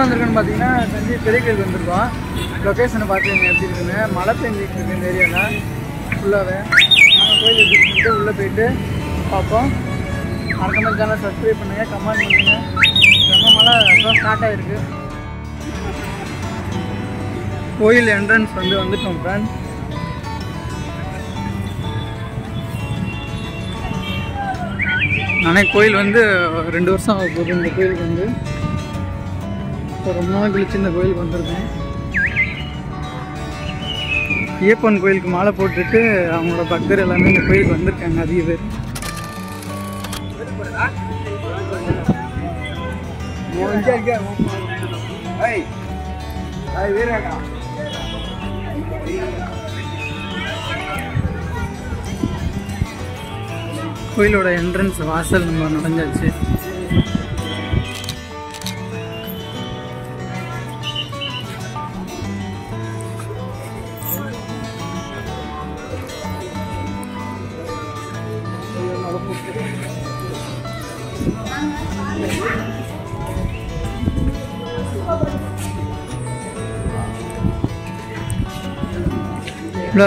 வந்திருக்குன்னு பார்த்தீங்கன்னா தஞ்சை பெரிய கோயில் வந்திருக்கோம். லொக்கேஷனை பார்த்துங்க எப்படி இருக்குன்னு. மழை பெஞ்சிட்டு இருக்கு இந்த ஏரியாவில் ஃபுல்லாகவே. நாங்கள் கோயில் எப்படி இருக்குன்ட்டு உள்ளே போயிட்டு பார்ப்போம். மறக்காம சேனல் சப்ஸ்கிரைப் பண்ணுங்கள், கமெண்ட் பண்ணுங்கள். ரொம்ப மழை ஸ்டார்ட் ஆகிருக்கு. கோயில் என்ட்ரன்ஸ் வந்துட்டோம் ஃப்ரெண்ட். நானே கோயில் 2 வருஷம் ஆக போகுது. இந்த கோயிலுக்கு ரொம்ப நாள் கழிச்சு இந்த கோயிலுக்கு வந்திருக்கேன். ஐயப்பன் கோயிலுக்கு மாலை போட்டுட்டு அவங்களோட பக்தர் எல்லாமே இந்த கோயிலுக்கு வந்திருக்காங்க அதிக பேர். கோயிலோட என்ட்ரன்ஸ் வாசல் நம்ம நுழைஞ்சாச்சு.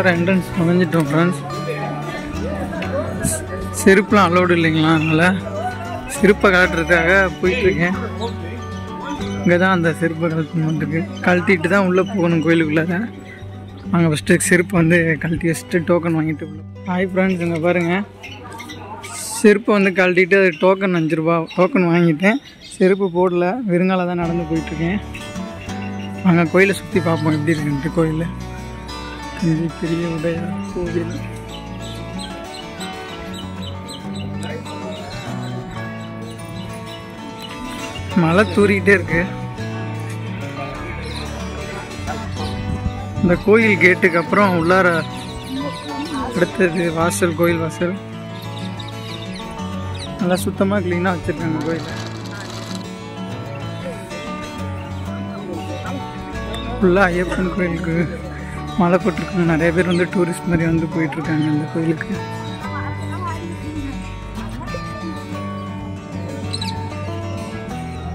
என்ட்ரன்ஸ் நுழைஞ்சிட்டோம் ஃப்ரெண்ட்ஸ். செருப்புலாம் அலோடு இல்லைங்களா, அதனால் செருப்பை கலட்டுறதுக்காக போயிட்டுருக்கேன். இங்கே தான் அந்த செருப்பை கழட்டுக்கு கழட்டிட்டு தான் உள்ளே போகணும் கோயிலுக்குள்ளே தான். நாங்கள் ஃபஸ்ட்டு செருப்பு கழட்டி வச்சுட்டு டோக்கன் வாங்கிட்டு உள்ள. ஹாய் ஃப்ரெண்ட்ஸ், இங்கே பாருங்கள், செருப்பை கழட்டிட்டு அது டோக்கன் 5 ரூபா டோக்கன் வாங்கிட்டேன். செருப்பு போடல, வெறுங்கால தான் நடந்து போயிட்டுருக்கேன். நாங்கள் கோயிலை சுற்றி பார்ப்போம் எப்படி இருக்குன்ட்டு. கோயில் பெரிய உடையார் கோவில். மழை தூரிக்கிட்டே இருக்கு. இந்த கோயில் கேட்டுக்கு அப்புறம் உள்ளார அடுத்தது வாசல், கோயில் வாசல். நல்லா சுத்தமாக க்ளீனாக வச்சுருக்காங்க கோயில். ஃபுல்லாக ஐயப்பன் கோயிலுக்கு மழை போட்டிருக்காங்க. நிறைய பேர் டூரிஸ்ட் மாதிரி போயிட்டுருக்காங்க அந்த கோயிலுக்கு.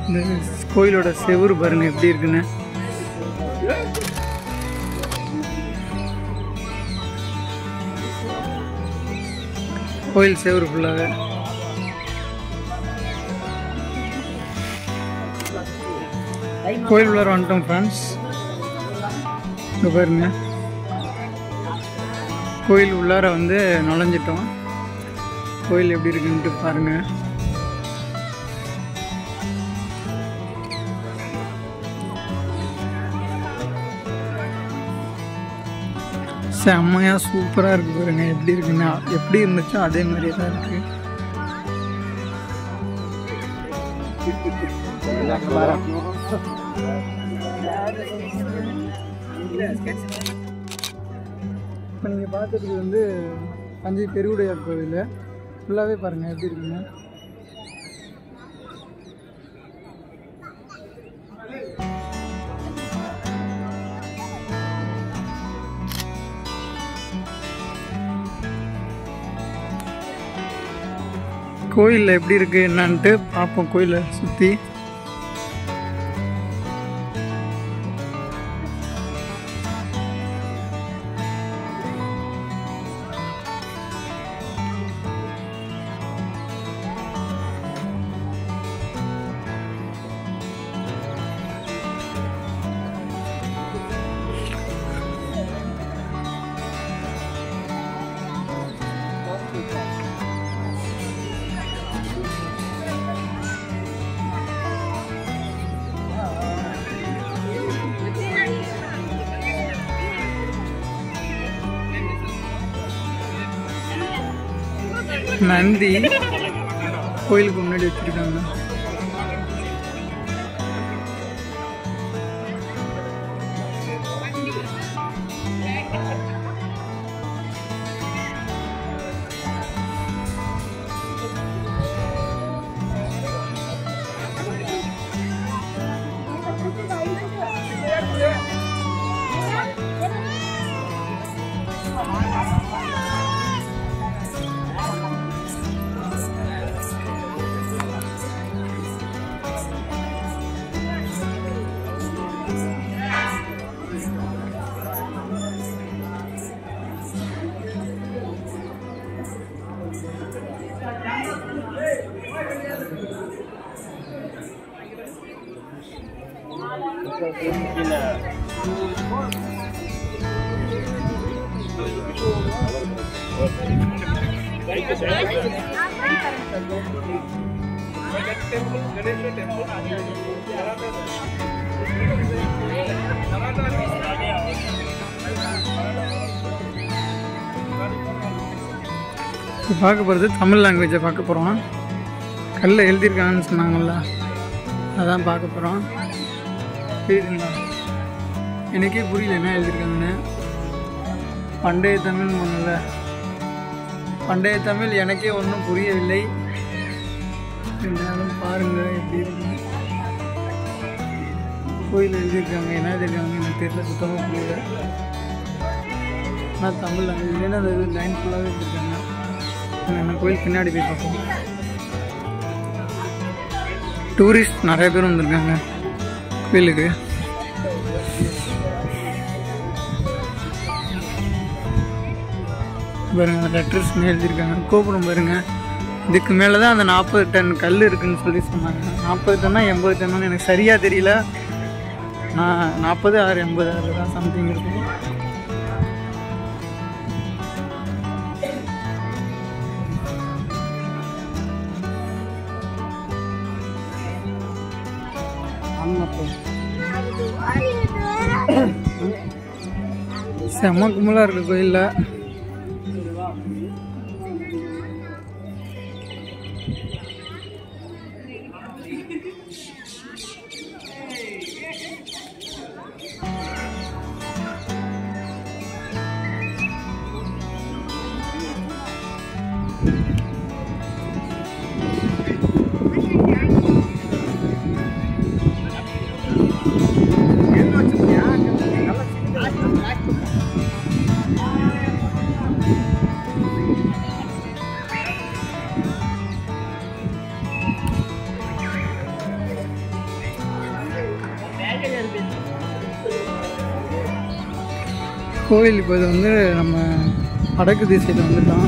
இந்த கோயிலோட செவுரு பாருங்க எப்படி இருக்குன்னு. கோயில் செவுரு ஃபுல்லாக கோயில் உள்ளார வந்துட்டோம் ஃப்ரெண்ட்ஸ். இங்கே பாருங்க, கோயில் உள்ளார நுழைஞ்சிட்டோம். கோயில் எப்படி இருக்குன்ட்டு பாருங்கள். செம்மையாக சூப்பராக இருக்குது பாருங்க. எப்படி இருக்குன்னா எப்படி இருந்துச்சோ அதே மாதிரியே தான் இருக்குது. இப்போ நீங்கள் பார்த்ததுக்கு தஞ்சை பெருவுடையார் கோவில் ஃபுல்லாகவே பாருங்கள் எப்படி இருக்குங்க. கோயிலில் எப்படி இருக்குது என்னன்ட்டு பார்ப்போம். கோயிலை சுற்றி நந்தி கோயிலுக்கு முன்னாடி வச்சிருக்காங்க. பார்க்க போகிறது தமிழ் லாங்குவேஜை பார்க்க போகிறோம். கல்லில் எழுதியிருக்காங்கன்னு சொன்னாங்கல்ல, அதான் பார்க்க போகிறோம். புரியுதுங்களா? எனக்கே புரியல என்ன எழுதியிருக்காங்கன்னு. பண்டைய தமிழ் ஒன்றும்ல, பண்டைய தமிழ் எனக்கே ஒன்றும் புரியவில்லை. இருந்தாலும் பாருங்கள் எப்படி இருக்கு. கோயில் எழுதியிருக்காங்க, என்ன எழுதியிருக்காங்க எனக்கு தெரியல, சுத்தமாக புரியல. ஆனால் தமிழ் லாங்குவேஜ் அது லைன் ஃபுல்லாகவே எழுதியிருக்காங்க. நம்ம கோயில் பின்னாடி போய் பார்ப்போம். டூரிஸ்ட் நிறைய பேர் வந்திருக்காங்க கோயிலுக்கு. பாருங்க லெட்டர்ஸ் எழுதியிருக்காங்க. கோபுரம் பாருங்க, இதுக்கு மேலே தான் அந்த 40 டன் கல் இருக்குதுன்னு சொல்லி சொன்னாங்க. 40 டன்னா 80 டன்னு எனக்கு சரியாக தெரியல. நான் 40 6 80 அதில் தான் சம்திங் இருக்கும். செம்ம கும்பலாக இருக்கு கோயிலில். கோவில் இப்போ இது வந்து நம்ம வடக்கு திசையில் வந்துட்டோம்.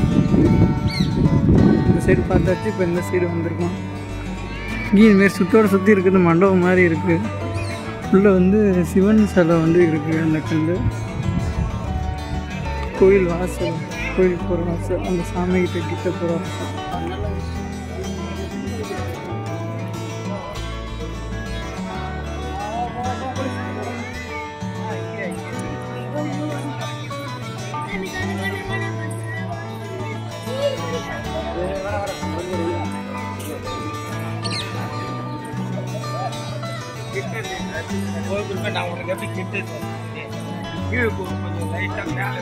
இந்த சைடு பார்த்தாச்சு. இப்போ இந்த சைடு வந்திருக்கோம். இங்கே இதுமாரி சுற்றி இருக்குது மண்டபம் மாதிரி இருக்குது. உள்ளே வந்து சிவன் சிலை வந்து இருக்குது. அந்த கல் கோயில் வாசல், கோயில் போகிற வாசல், அந்த சாமிகிட்ட கிட்ட போகிற வாசல். நான் உனக்கு எப்படி கிட்ட கீழே கொஞ்சம் லைட்டாக மேலே